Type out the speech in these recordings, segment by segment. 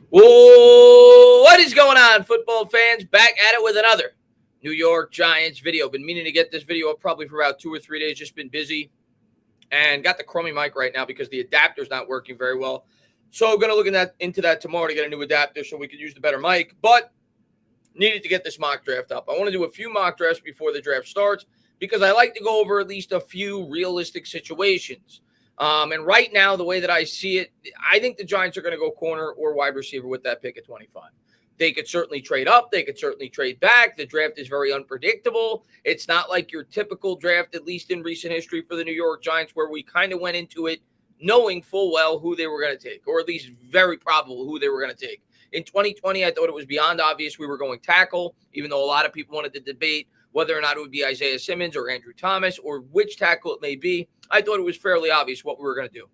Whoa, what is going on, football fans? Back at it with another New York Giants video. Been meaning to get this video up probably for about 2 or 3 days. Just been busy and got the crummy mic right now because the adapter's not working very well. So I'm going to look into that tomorrow to get a new adapter so we can use the better mic. But needed to get this mock draft up. I want to do a few mock drafts before the draft starts because I like to go over at least a few realistic situations. And right now, the way that I see it, I think the Giants are going to go corner or wide receiver with that pick at 25. They could certainly trade up. They could certainly trade back. The draft is very unpredictable. It's not like your typical draft, at least in recent history for the New York Giants, where we kind of went into it knowing full well who they were going to take, or at least very probable who they were going to take. In 2020, I thought it was beyond obvious we were going tackle, even though a lot of people wanted to debate whether or not it would be Isaiah Simmons or Andrew Thomas or which tackle it may be. I thought it was fairly obvious what we were going to do.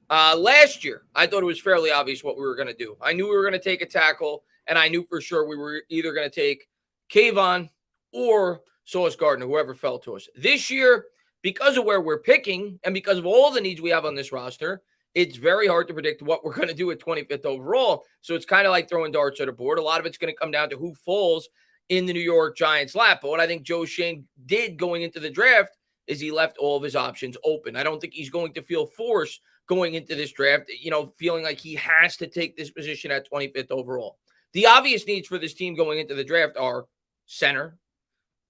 Last year, I thought it was fairly obvious what we were going to do. I knew we were going to take a tackle, and I knew for sure we were either going to take Kayvon or Sauce Gardner, whoever fell to us. This year, because of where we're picking and because of all the needs we have on this roster, it's very hard to predict what we're going to do at 25th overall. So it's kind of like throwing darts at a board. A lot of it's going to come down to who falls in the New York Giants' lap. But what I think Joe Schoen did going into the draft is he left all of his options open. I don't think he's going to feel forced going into this draft, feeling like he has to take this position at 25th overall. The obvious needs for this team going into the draft are center,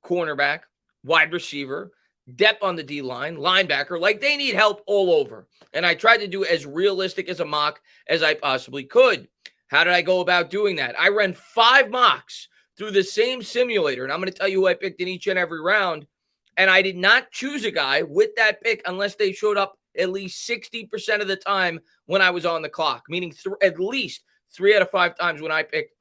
cornerback, wide receiver, depth on the D line, linebacker. Like, they need help all over. And I tried to do as realistic as a mock as I possibly could. How did I go about doing that? I ran 5 mocks through the same simulator, and I'm going to tell you who I picked in each and every round. And I did not choose a guy with that pick unless they showed up at least 60% of the time when I was on the clock, meaning at least 3 out of 5 times when I picked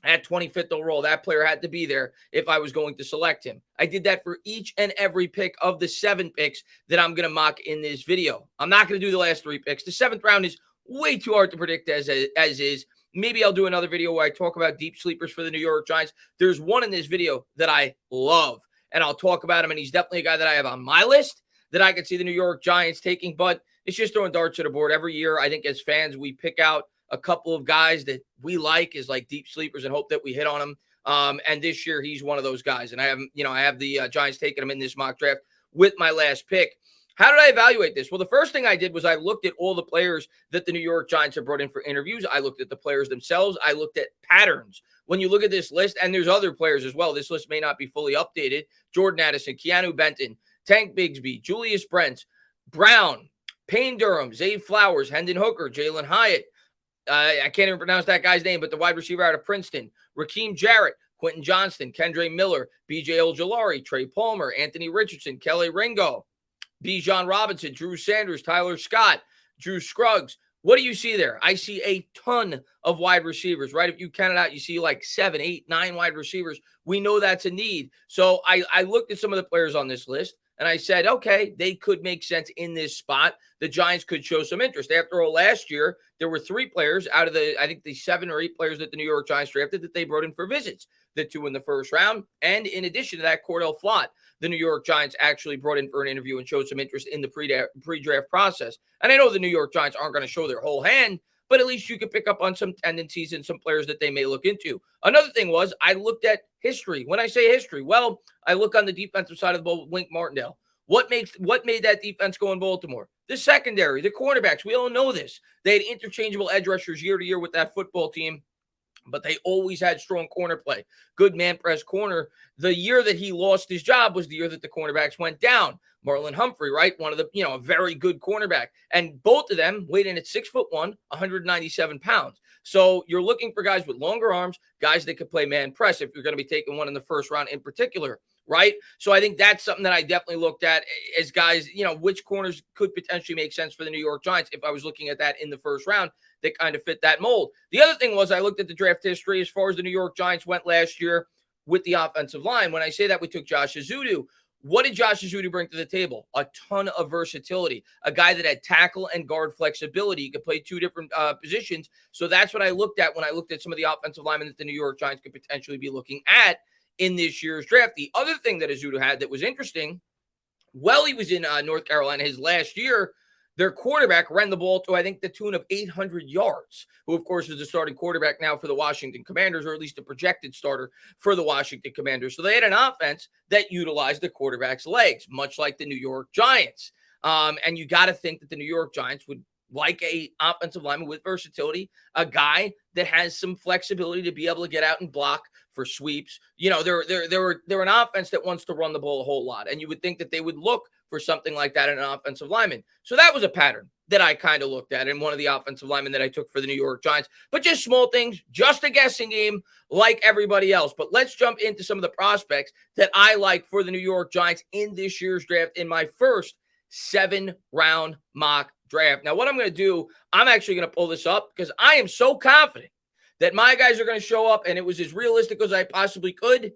at 25th overall, that player had to be there if I was going to select him. I did that for each and every pick of the 7 picks that I'm going to mock in this video. I'm not going to do the last 3 picks. The 7th round is way too hard to predict as is. Maybe I'll do another video where I talk about deep sleepers for the New York Giants. There's one in this video that I love, and I'll talk about him, and he's definitely a guy that I have on my list that I could see the New York Giants taking, but it's just throwing darts at a board. Every year, I think as fans, we pick out a couple of guys that we like as like deep sleepers and hope that we hit on them. And this year, he's one of those guys. And I have the Giants taking him in this mock draft with my last pick. How did I evaluate this? Well, the first thing I did was I looked at all the players that the New York Giants have brought in for interviews. I looked at the players themselves. I looked at patterns. When you look at this list, and there's other players as well, this list may not be fully updated. Jordan Addison, Keanu Benton, Tank Bigsby, Julius Brents, Brown, Payne Durham, Zay Flowers, Hendon Hooker, Jalen Hyatt. I can't even pronounce that guy's name, but the wide receiver out of Princeton, Raheem Jarrett, Quentin Johnston, Kendre Miller, B.J. Ojolari, Trey Palmer, Anthony Richardson, Kelly Ringo, Bijan Robinson, Drew Sanders, Tyler Scott, Drew Scruggs. What do you see there? I see a ton of wide receivers, right? If you count it out, you see like 7, 8, 9 wide receivers. We know that's a need. So I looked at some of the players on this list, and I said, okay, they could make sense in this spot. The Giants could show some interest. After all, last year, there were 3 players out of the 7 or 8 players that the New York Giants drafted that they brought in for visits. The 2 in the first round. And in addition to that, Cordell Flott, the New York Giants actually brought in for an interview and showed some interest in the pre-draft process. And I know the New York Giants aren't going to show their whole hand, but at least you could pick up on some tendencies and some players that they may look into. Another thing was I looked at history. When I say history, well, I look on the defensive side of the ball with Wink Martindale. What made that defense go in Baltimore? The secondary, the cornerbacks. We all know this. They had interchangeable edge rushers year to year with that football team, but they always had strong corner play. Good man press corner. The year that he lost his job was the year that the cornerbacks went down. Marlon Humphrey, right? One of the, a very good cornerback. And both of them weighed in at 6'1", 197 pounds. So you're looking for guys with longer arms, guys that could play man press if you're going to be taking one in the first round in particular, right? So I think that's something that I definitely looked at as guys, which corners could potentially make sense for the New York Giants if I was looking at that in the first round that kind of fit that mold. The other thing was I looked at the draft history as far as the New York Giants went last year with the offensive line. When I say that, we took Josh Ezeudu. What did Josh Ezeudu bring to the table? A ton of versatility. A guy that had tackle and guard flexibility. He could play 2 different positions. So that's what I looked at when I looked at some of the offensive linemen that the New York Giants could potentially be looking at in this year's draft. The other thing that Ezeudu had that was interesting, he was in North Carolina his last year, their quarterback ran the ball to, I think, the tune of 800 yards, who, of course, is the starting quarterback now for the Washington Commanders, or at least a projected starter for the Washington Commanders. So they had an offense that utilized the quarterback's legs, much like the New York Giants. And you got to think that the New York Giants would like a offensive lineman with versatility, a guy that has some flexibility to be able to get out and block for sweeps. You know, they're an offense that wants to run the ball a whole lot, and you would think that they would look for something like that in an offensive lineman. So that was a pattern that I kind of looked at in one of the offensive linemen that I took for the New York Giants. But just small things, just a guessing game like everybody else. But let's jump into some of the prospects that I like for the New York Giants in this year's draft in my first 7-round mock draft. Now, what I'm going to do, I'm actually going to pull this up because I am so confident that my guys are going to show up, and it was as realistic as I possibly could,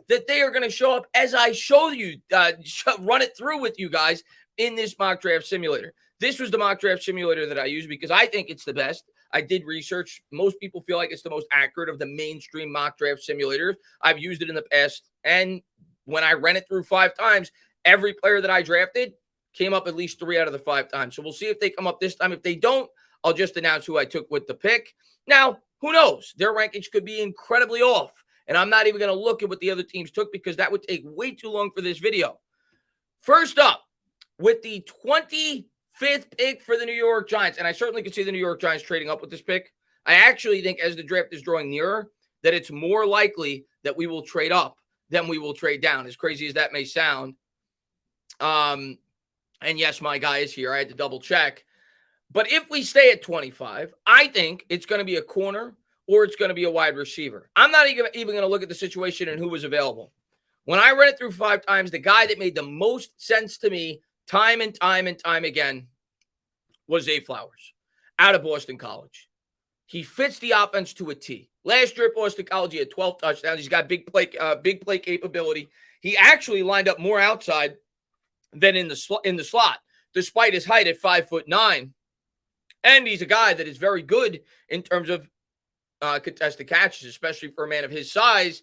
that they are going to show up as I show you, run it through with you guys in this mock draft simulator. This was the mock draft simulator that I use because I think it's the best. I did research. Most people feel like it's the most accurate of the mainstream mock draft simulators. I've used it in the past, and when I ran it through 5 times, every player that I drafted came up at least 3 out of the 5 times. So we'll see if they come up this time. If they don't, I'll just announce who I took with the pick. Now, who knows? Their rankings could be incredibly off. And I'm not even going to look at what the other teams took because that would take way too long for this video. First up, with the 25th pick for the New York Giants, and I certainly could see the New York Giants trading up with this pick. I actually think as the draft is drawing nearer, that it's more likely that we will trade up than we will trade down, as crazy as that may sound. And yes, my guy is here. I had to double check. But if we stay at 25, I think it's going to be a corner or it's going to be a wide receiver. I'm not even going to look at the situation and who was available. When I read it through 5 times, the guy that made the most sense to me time and time again was Zay Flowers out of Boston College. He fits the offense to a T. Last year at Boston College, he had 12 touchdowns. He's got big play capability. He actually lined up more outside than in the slot, despite his height at 5'9". And he's a guy that is very good in terms of contested catches, especially for a man of his size.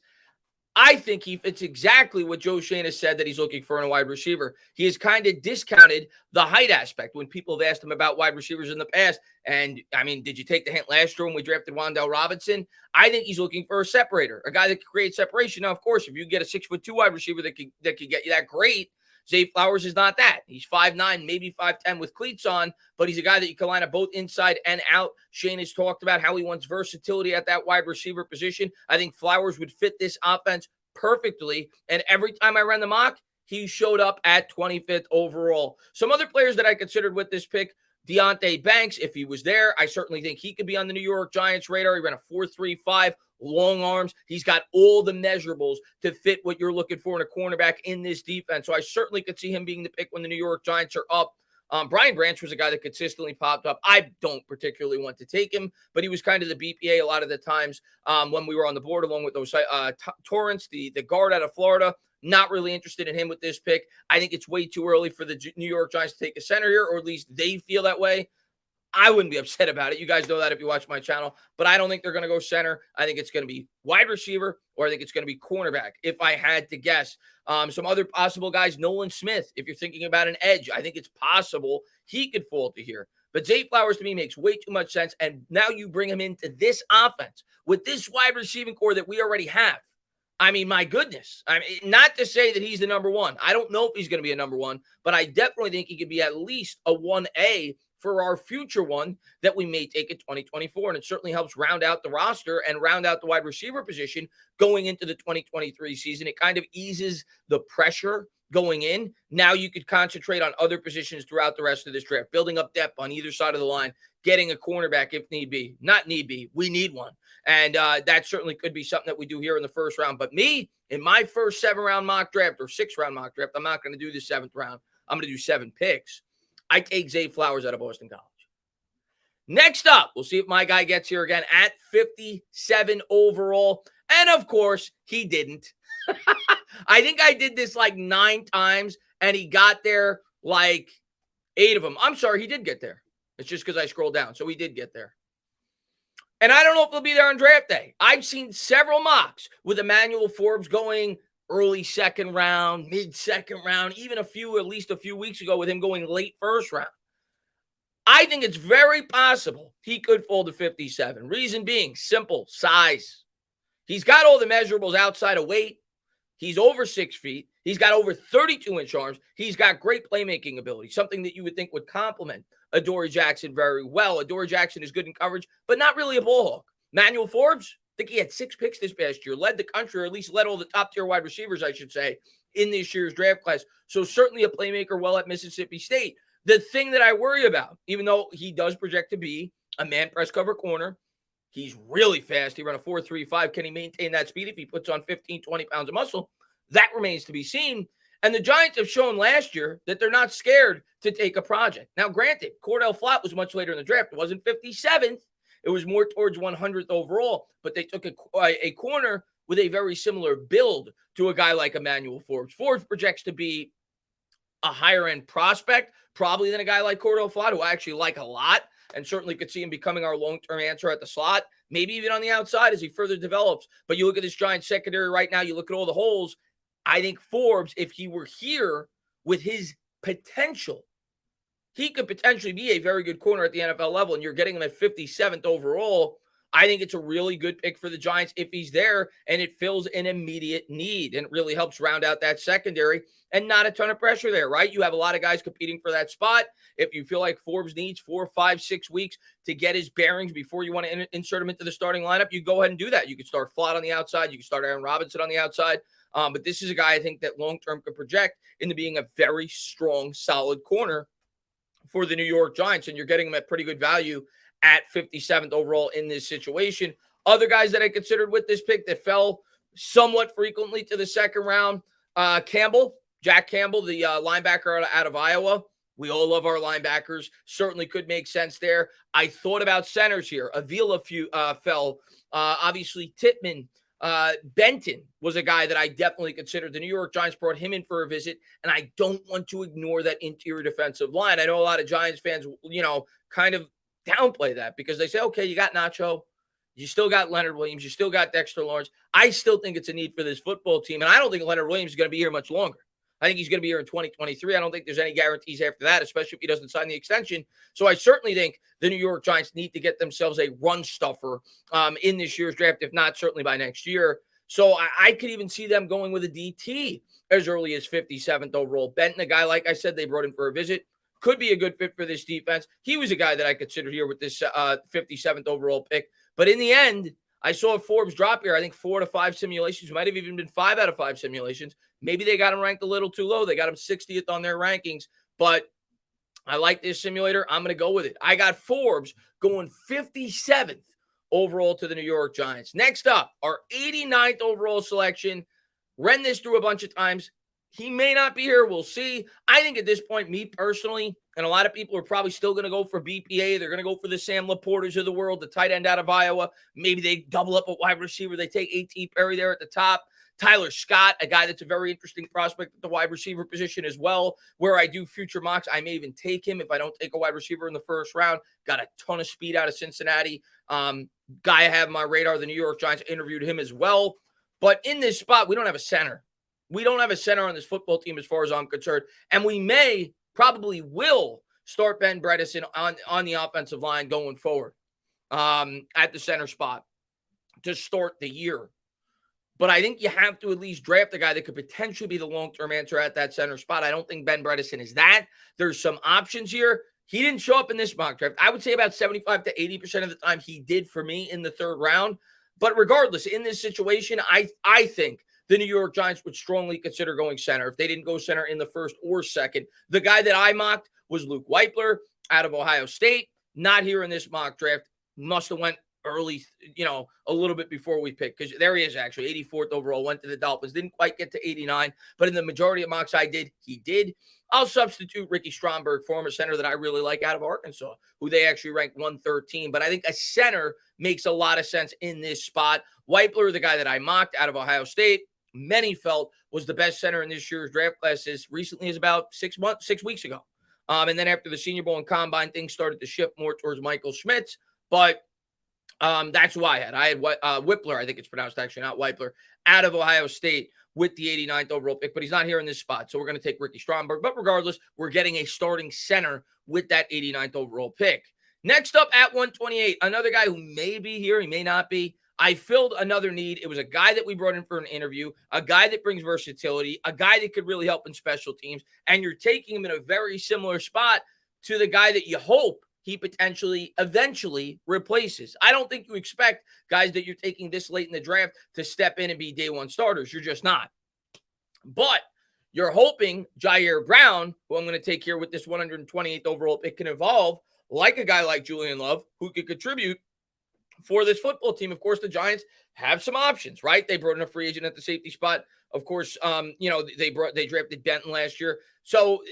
I think he fits exactly what Joe Schoen has said that he's looking for in a wide receiver. He has kind of discounted the height aspect when people have asked him about wide receivers in the past. And, I mean, did you take the hint last year when we drafted Wan'Dale Robinson? I think he's looking for a separator, a guy that can create separation. Now, of course, if you get a 6'2" wide receiver that can get you that, great. Zay Flowers is not that. He's 5'9", maybe 5'10" with cleats on, but he's a guy that you can line up both inside and out. Shane has talked about how he wants versatility at that wide receiver position. I think Flowers would fit this offense perfectly, and every time I ran the mock, he showed up at 25th overall. Some other players that I considered with this pick, Deonte Banks, if he was there, I certainly think he could be on the New York Giants radar. He ran a 4.35. Long arms. He's got all the measurables to fit what you're looking for in a cornerback in this defense. So I certainly could see him being the pick when the New York Giants are up. Brian Branch was a guy that consistently popped up. I don't particularly want to take him, but he was kind of the BPA a lot of the times when we were on the board, along with those Torrance, the guard out of Florida. Not really interested in him with this pick. I think it's way too early for the New York Giants to take a center here, or at least they feel that way. I wouldn't be upset about it. You guys know that if you watch my channel, but I don't think they're going to go center. I think it's going to be wide receiver, or I think it's going to be cornerback, if I had to guess. Some other possible guys, Nolan Smith, if you're thinking about an edge, I think it's possible he could fall to here. But Zay Flowers to me makes way too much sense, and now you bring him into this offense with this wide receiving core that we already have. I mean, my goodness. I mean, not to say that he's the number one. I don't know if he's going to be a number one, but I definitely think he could be at least a 1A for our future one that we may take in 2024. And it certainly helps round out the roster and round out the wide receiver position going into the 2023 season. It kind of eases the pressure going in. Now you could concentrate on other positions throughout the rest of this draft, building up depth on either side of the line, getting a cornerback if need be. Not need be. We need one. And that certainly could be something that we do here in the first round. But me, in my first 7-round mock draft or 6-round mock draft, I'm not going to do the 7th round. I'm going to do 7 picks. I take Zay Flowers out of Boston College. Next up, we'll see if my guy gets here again at 57 overall. And of course, he didn't. I think I did this like 9 times, and he got there like 8 of them. I'm sorry, he did get there. It's just because I scrolled down. So he did get there. And I don't know if he'll be there on draft day. I've seen several mocks with Emmanuel Forbes going early 2nd round, mid 2nd round, even at least a few weeks ago with him going late 1st round. I think it's very possible he could fall to 57. Reason being, simple, size. He's got all the measurables outside of weight. He's over 6 feet. He's got over 32-inch arms. He's got great playmaking ability, something that you would think would complement Adoree Jackson very well. Adoree Jackson is good in coverage, but not really a ball hawk. Manuel Forbes, I think he had 6 picks this past year, led the country, or at least led all the top-tier wide receivers, I should say, in this year's draft class. So certainly a playmaker well at Mississippi State. The thing that I worry about, even though he does project to be a man press cover corner, he's really fast. He ran a 4.35. Can he maintain that speed if he puts on 15, 20 pounds of muscle? That remains to be seen. And the Giants have shown last year that they're not scared to take a project. Now, granted, Cordell Flott was much later in the draft. It wasn't 57th. It was more towards 100th overall. But they took a corner with a very similar build to a guy like Emmanuel Forbes. Forbes projects to be a higher-end prospect, probably than a guy like Cordell Flott, who I actually like a lot, and certainly could see him becoming our long-term answer at the slot, maybe even on the outside as he further develops. But you look at this Giants secondary right now, you look at all the holes. I think Forbes, if he were here with his potential, he could potentially be a very good corner at the NFL level, and you're getting him at 57th overall. I think it's a really good pick for the Giants if he's there, and it fills an immediate need, and it really helps round out that secondary and not a ton of pressure there, right? You have a lot of guys competing for that spot. If you feel like Forbes needs 4, 5, 6 weeks to get his bearings before you want to insert him into the starting lineup, you go ahead and do that. You could start Flott on the outside. You can start Aaron Robinson on the outside. But this is a guy I think that long-term could project into being a very strong, solid corner for the New York Giants, and you're getting him at pretty good value at 57th overall in this situation. Other guys that I considered with this pick that fell somewhat frequently to the second round, Jack Campbell, the linebacker out of Iowa. We all love our linebackers. Certainly could make sense there. I thought about centers here. Avila fell. Obviously, Tippmann. Benton was a guy that I definitely considered. The New York Giants brought him in for a visit, and I don't want to ignore that interior defensive line. I know a lot of Giants fans, kind of downplay that because they say, okay, you got Nacho, you still got Leonard Williams, you still got Dexter Lawrence. I still think it's a need for this football team, and I don't think Leonard Williams is going to be here much longer. I think he's going to be here in 2023. I don't think there's any guarantees after that, especially if he doesn't sign the extension. So I certainly think the New York Giants need to get themselves a run stuffer in this year's draft, if not certainly by next year. So I could even see them going with a DT as early as 57th overall. Benton, a guy, like I said, they brought in for a visit, could be a good fit for this defense. He was a guy that I considered here with this 57th overall pick. But in the end, I saw Forbes drop here. I think 4 to 5 simulations. Might have even been 5 out of 5 simulations. Maybe they got him ranked a little too low. They got him 60th on their rankings. But I like this simulator. I'm going to go with it. I got Forbes going 57th overall to the New York Giants. Next up, our 89th overall selection. Ran this through a bunch of times. He may not be here. We'll see. I think at this point, me personally, and a lot of people are probably still going to go for BPA. They're going to go for the Sam Laportas of the world, the tight end out of Iowa. Maybe they double up a wide receiver. They take A.T. Perry there at the top. Tyler Scott, a guy that's a very interesting prospect at the wide receiver position as well. Where I do future mocks, I may even take him if I don't take a wide receiver in the first round. Got a ton of speed out of Cincinnati. Guy I have on my radar, the New York Giants interviewed him as well. But in this spot, we don't have a center. We don't have a center on this football team as far as I'm concerned. And we probably will start Ben Bredesen on the offensive line going forward at the center spot to start the year. But I think you have to at least draft a guy that could potentially be the long-term answer at that center spot. I don't think Ben Bredesen is that. There's some options here. He didn't show up in this mock draft. I would say about 75 to 80% of the time he did for me in the third round. But regardless, in this situation, I think the New York Giants would strongly consider going center if they didn't go center in the first or second. The guy that I mocked was Luke Weipler out of Ohio State. Not here in this mock draft. Must have went early, a little bit before we picked, because there he is actually, 84th overall, went to the Dolphins, didn't quite get to 89, but in the majority of mocks I did, he did. I'll substitute Ricky Stromberg, former center that I really like out of Arkansas, who they actually ranked 113, but I think a center makes a lot of sense in this spot. Weipler, the guy that I mocked out of Ohio State, many felt was the best center in this year's draft class as recently as about 6 weeks ago. And then after the Senior Bowl and Combine, things started to shift more towards Michael Schmitz, but that's who I had. I had Whippler, I think it's pronounced actually, not Weipler, out of Ohio State with the 89th overall pick, but he's not here in this spot. So we're going to take Ricky Stromberg. But regardless, we're getting a starting center with that 89th overall pick. Next up at 128, another guy who may be here, he may not be. I filled another need. It was a guy that we brought in for an interview, a guy that brings versatility, a guy that could really help in special teams, and you're taking him in a very similar spot to the guy that you hope he potentially eventually replaces. I don't think you expect guys that you're taking this late in the draft to step in and be day one starters. You're just not. But you're hoping Jair Brown, who I'm going to take here with this 128th overall pick, can evolve like a guy like Julian Love, who could contribute for this football team. Of course, the Giants have some options, right? They brought in a free agent at the safety spot. Of course, they drafted Benton last year. So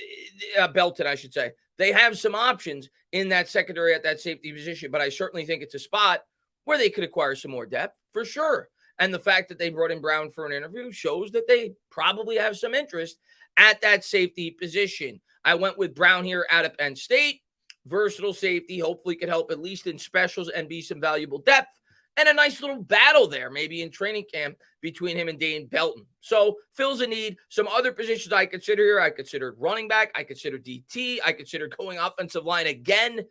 Belton, I should say. They have some options in that secondary at that safety position, but I certainly think it's a spot where they could acquire some more depth for sure. And the fact that they brought in Brown for an interview shows that they probably have some interest at that safety position. I went with Brown here out of Penn State. Versatile safety, hopefully could help at least in specials and be some valuable depth. And a nice little battle there, maybe in training camp between him and Dane Belton. So fills a need. Some other positions I consider here. I considered running back. I considered DT. I considered going offensive line again.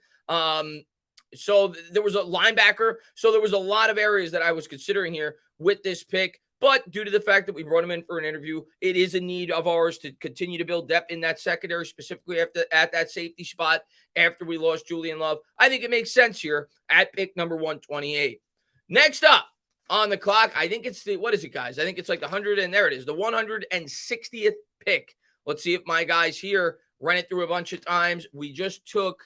So there was a linebacker. So there was a lot of areas that I was considering here with this pick. But due to the fact that we brought him in for an interview, it is a need of ours to continue to build depth in that secondary, specifically at that safety spot after we lost Julian Love. I think it makes sense here at pick number 128. Next up on the clock, I think it's what is it, guys? I think it's like the 100, and there it is, the 160th pick. Let's see if my guys here ran it through a bunch of times. We just took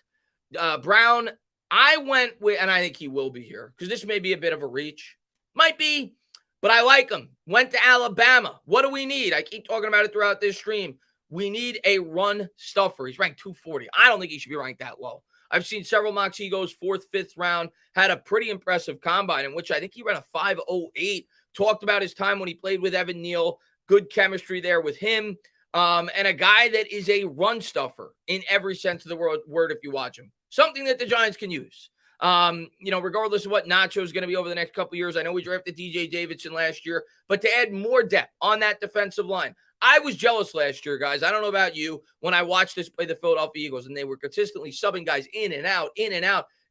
Brown. I went with, and I think he will be here because this may be a bit of a reach. Might be. But I like him. Went to Alabama. What do we need? I keep talking about it throughout this stream. We need a run stuffer. He's ranked 240. I don't think he should be ranked that low. I've seen several mocks. He goes 4th, 5th round. Had a pretty impressive combine in which I think he ran a 5.08. Talked about his time when he played with Evan Neal. Good chemistry there with him. And a guy that is a run stuffer in every sense of the word if you watch him. Something that the Giants can use. Regardless of what Nacho is going to be over the next couple of years. I know we drafted DJ Davidson last year, but to add more depth on that defensive line. I was jealous last year, guys. I don't know about you. When I watched this play the Philadelphia Eagles and they were consistently subbing guys in and out.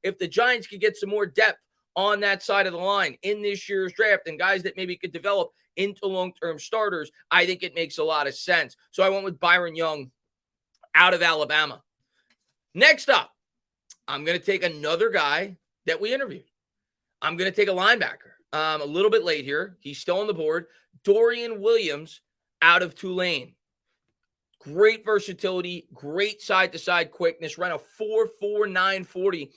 If the Giants could get some more depth on that side of the line in this year's draft and guys that maybe could develop into long-term starters, I think it makes a lot of sense. So I went with Byron Young out of Alabama. Next up, I'm going to take another guy that we interviewed. I'm going to take a linebacker. A little bit late here. He's still on the board. Dorian Williams out of Tulane. Great versatility, great side-to-side quickness. Ran a 4.49 40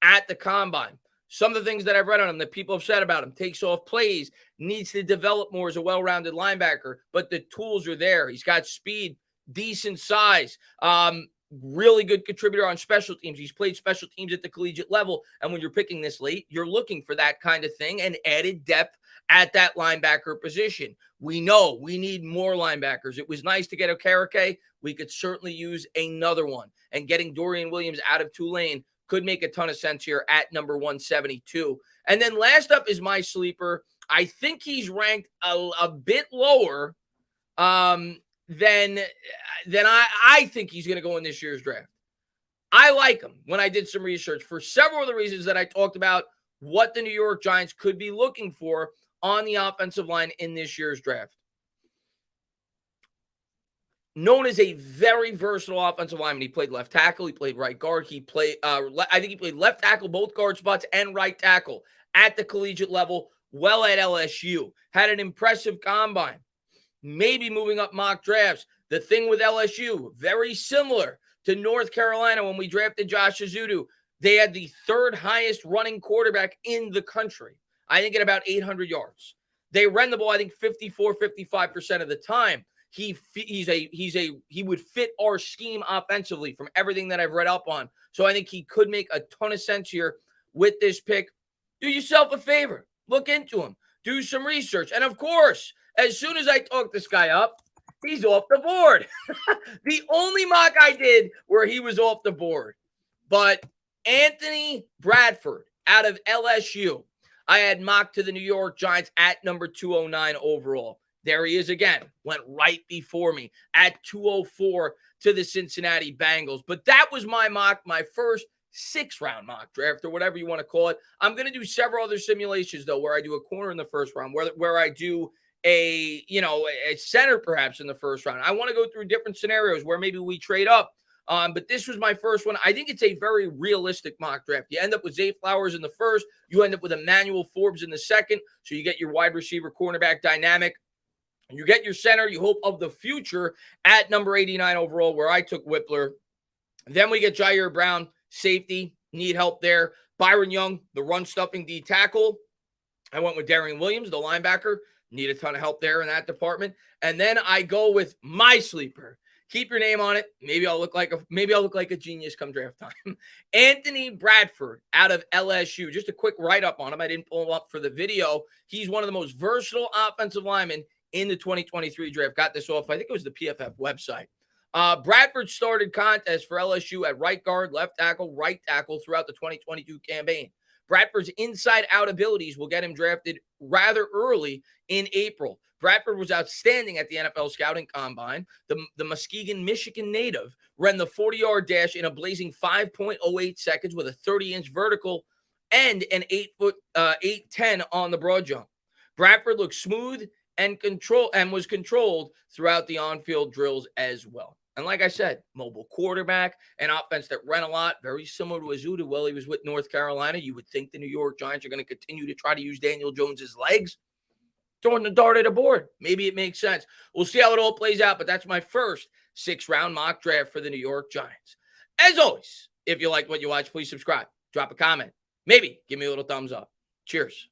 at the combine. Some of the things that I've read on him that people have said about him, takes off plays, needs to develop more as a well-rounded linebacker, but the tools are there. He's got speed, decent size. Really good contributor on special teams. He's played special teams at the collegiate level. And when you're picking this late, you're looking for that kind of thing and added depth at that linebacker position. We know we need more linebackers. It was nice to get Okereke. We could certainly use another one. And getting Dorian Williams out of Tulane could make a ton of sense here at number 172. And then last up is my sleeper. I think he's ranked a bit lower then I think he's going to go in this year's draft. I like him when I did some research for several of the reasons that I talked about what the New York Giants could be looking for on the offensive line in this year's draft. Known as a very versatile offensive lineman. He played left tackle. He played right guard. He played, I think he played left tackle, both guard spots, and right tackle at the collegiate level, well at LSU. Had an impressive combine. Maybe moving up mock drafts. The thing with LSU, very similar to North Carolina when we drafted Josh Azudu. They had the 3rd highest running quarterback in the country, I think at about 800 yards. They ran the ball, I think, 55% of the time. He would fit our scheme offensively from everything that I've read up on. So I think he could make a ton of sense here with this pick. Do yourself a favor. Look into him. Do some research. And of course, as soon as I talk this guy up, he's off the board. The only mock I did where he was off the board. But Anthony Bradford out of LSU, I had mocked to the New York Giants at number 209 overall. There he is again. Went right before me at 204 to the Cincinnati Bengals. But that was my mock, my first 6-round mock draft, or whatever you want to call it. I'm going to do several other simulations, though, where I do a corner in the first round, where I do a center perhaps in the first round. I want to go through different scenarios where maybe we trade up. But this was my first one. I think it's a very realistic mock draft. You end up with Zay Flowers in the first. You end up with Emmanuel Forbes in the second. So you get your wide receiver, cornerback dynamic. And you get your center, you hope, of the future at number 89 overall, where I took Whippler. Then we get Jair Brown, safety, need help there. Byron Young, the run-stuffing D tackle. I went with Darian Williams, the linebacker. Need a ton of help there in that department. And then I go with my sleeper. Keep your name on it. Maybe I'll look like a genius come draft time. Anthony Bradford out of LSU. Just a quick write-up on him. I didn't pull him up for the video. He's one of the most versatile offensive linemen in the 2023 draft. Got this off, I think it was the PFF website. Bradford started contests for LSU at right guard, left tackle, right tackle throughout the 2022 campaign. Bradford's inside-out abilities will get him drafted rather early in April. Bradford was outstanding at the NFL Scouting Combine. The Muskegon, Michigan native ran the 40-yard dash in a blazing 5.08 seconds with a 30-inch vertical and an 8'10" on the broad jump. Bradford looked smooth and was controlled throughout the on-field drills as well. And like I said, mobile quarterback, an offense that ran a lot, very similar to Azuda while he was with North Carolina. You would think the New York Giants are going to continue to try to use Daniel Jones's legs, throwing the dart at a board. Maybe it makes sense. We'll see how it all plays out, but that's my first 6-round mock draft for the New York Giants. As always, if you like what you watch, please subscribe, drop a comment, maybe give me a little thumbs up. Cheers.